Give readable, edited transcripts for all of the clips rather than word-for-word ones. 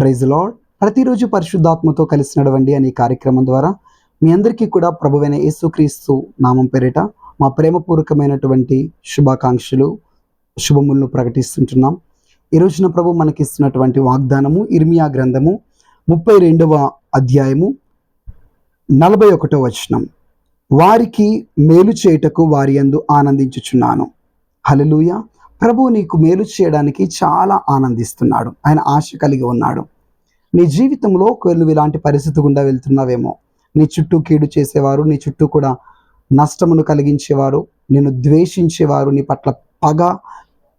Praise lord. ప్రతిరోజు పరిశుద్ధాత్మతో కలిసి నడవండి అనే కార్యక్రమం ద్వారా మీ అందరికీ కూడా ప్రభువైన యేసుక్రీస్తు నామం పేరిట మా ప్రేమపూర్వకమైనటువంటి శుభాకాంక్షలు, శుభములను ప్రకటిస్తుంటున్నాం. ఈ రోజున ప్రభు మనకిస్తున్నటువంటి వాగ్దానము ఇర్మియా గ్రంథము 32వ అధ్యాయము 41వ వచనం. వారికి మేలు చేయుటకు వారి యందు ఆనందించుచున్నాను. హల్లెలూయా. ప్రభు నీకు మేలు చేయడానికి చాలా ఆనందిస్తున్నాడు. ఆయన ఆశ కలిగి ఉన్నాడు. నీ జీవితంలో నువ్వు ఇలాంటి పరిస్థితి గుండా వెళ్తున్నావేమో, నీ చుట్టూ కీడు చేసేవారు, నీ చుట్టూ కూడా నష్టమును కలిగించేవారు, నిన్ను ద్వేషించేవారు, నీ పట్ల పగ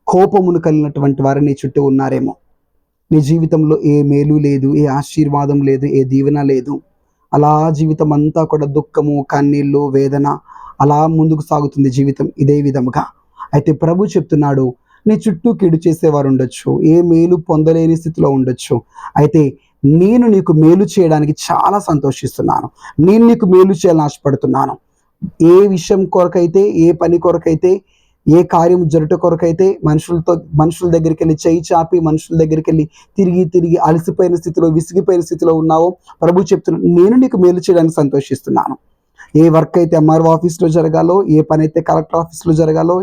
కోపమును కలిగినటువంటి వారు నీ చుట్టూ ఉన్నారేమో. నీ జీవితంలో ఏ మేలు లేదు, ఏ ఆశీర్వాదం లేదు, ఏ దీవెన లేదు. అలా జీవితం అంతా కూడా దుఃఖము, కన్నీళ్ళు, వేదన అలా ముందుకు సాగుతుంది జీవితం ఇదే విధముగా. అయితే ప్రభు చెప్తున్నాడు, నీ చుట్టూ కీడు చేసేవారు ఉండొచ్చు, ఏ మేలు పొందలేని స్థితిలో ఉండొచ్చు. అయితే నేను నీకు మేలు చేయడానికి చాలా సంతోషిస్తున్నాను. నేను నీకు మేలు చేయాలని ఆశపడుతున్నాను. ఏ విషయం కొరకైతే, ఏ పని కొరకైతే, ఏ కార్యం జరుట కొరకైతే మనుషుల దగ్గరికి వెళ్ళి చేయి చాపి మనుషుల దగ్గరికి వెళ్ళి తిరిగి అలసిపోయిన స్థితిలో, విసిగిపోయిన స్థితిలో ఉన్నావో ప్రభు చెప్తున్నాను, నేను నీకు మేలు చేయడానికి సంతోషిస్తున్నాను. ఏ వర్క్ అయితే ఎంఆర్ఓ ఆఫీస్లో జరగాలో, ఏ పని అయితే కలెక్టర్ ఆఫీస్లో జరగాలో,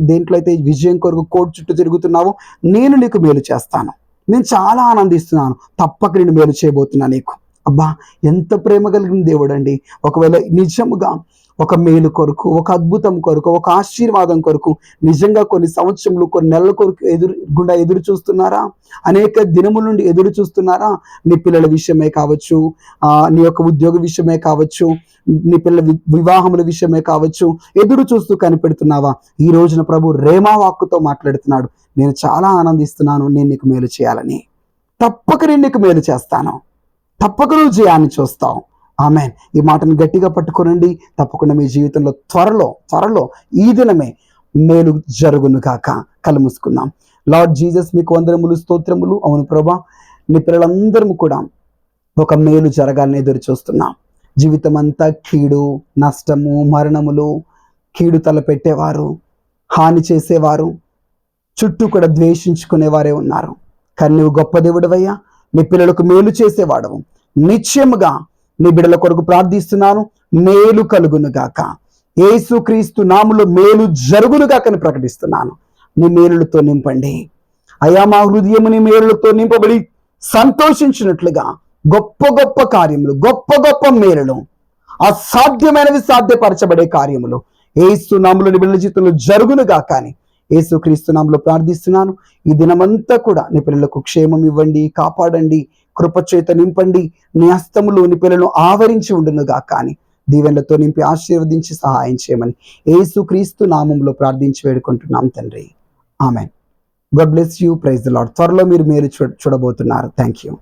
దేంట్లో అయితే విజయం కొరకు కోర్టు చుట్టూ తిరుగుతున్నావో నేను నీకు మేలు చేస్తాను. నేను చాలా ఆనందిస్తున్నాను. తప్పక నేను మేలు చేయబోతున్నా నీకు. అబ్బా, ఎంత ప్రేమ కలిగిన దేవుడు అండి. ఒకవేళ నిజముగా ఒక మేలు కొరకు, ఒక అద్భుతం కొరకు, ఒక ఆశీర్వాదం కొరకు నిజంగా కొన్ని సంవత్సరములు, కొన్ని నెలల కొరకు ఎదురు చూస్తున్నారా? అనేక దినముల నుండి ఎదురు చూస్తున్నారా? నీ పిల్లల విషయమే కావచ్చు, నీ యొక్క ఉద్యోగ విషయమే కావచ్చు, నీ పిల్లల వివాహముల విషయమే కావచ్చు, ఎదురు చూస్తూ కనిపెడుతున్నావా? ఈ రోజున ప్రభు రేమా వాక్కుతో మాట్లాడుతున్నాడు, నేను చాలా ఆనందిస్తున్నాను నేను నీకు మేలు చేయాలని. తప్పక నేను నీకు మేలు చేస్తాను. తప్పక నువ్వు జయాన్ని చూస్తావు. ఆమేన్. ఈ మాటను గట్టిగా పట్టుకోనండి. తప్పకుండా మీ జీవితంలో త్వరలో ఈ దినమే మేలు జరుగును కాక. కళ్ళు మూసుకుందాం. లార్డ్ జీసస్, మీకు వందనములు, స్తోత్రములు. అవును ప్రభా, నీ పిల్లలందరూ కూడా ఒక మేలు జరగాలని ఎదురు చూస్తున్నాం. జీవితం అంతా కీడు, నష్టము, మరణములు, కీడు తలపెట్టేవారు, హాని చేసేవారు, చుట్టూ కూడా ద్వేషించుకునేవారే ఉన్నారు. కానీ నువ్వు గొప్ప దేవుడివయ్యా, నీ పిల్లలకు మేలు చేసేవాడవు. నిశ్చయముగా నీ బిడ్డల కొరకు ప్రార్థిస్తున్నాను, మేలు కలుగును గాక. యేసుక్రీస్తు నామములో మేలు జరుగును గాక అని ప్రకటిస్తున్నాను. నీ మేలులతో నింపండి అయ్యా. మా హృదయము నీ మేలులతో నింపబడి సంతోషించినట్లుగా గొప్ప గొప్ప కార్యములు, గొప్ప గొప్ప మేలులు, అసాధ్యమైనవి సాధ్యపరచబడే కార్యములు యేసు నామములో నీ బిడ్డల జీవితంలో జరుగును గాక అని యేసుక్రీస్తు నామములో ప్రార్థిస్తున్నాను. ఈ దినమంతా కూడా నీ పిల్లలకు క్షేమం ఇవ్వండి, కాపాడండి, కృపచేత నింపండి. నీ హస్తములు నీ పిల్లలను ఆవరించి ఉండునుగా కానీ దీవెనలతో నింపి ఆశీర్వదించి సహాయం చేయమని యేసుక్రీస్తు నామములో ప్రార్థించి వేడుకుంటున్నాం తండ్రి. Amen. God bless you. Praise the Lord. త్వరలో మీరు మేలు చూడబోతున్నారు. Thank you.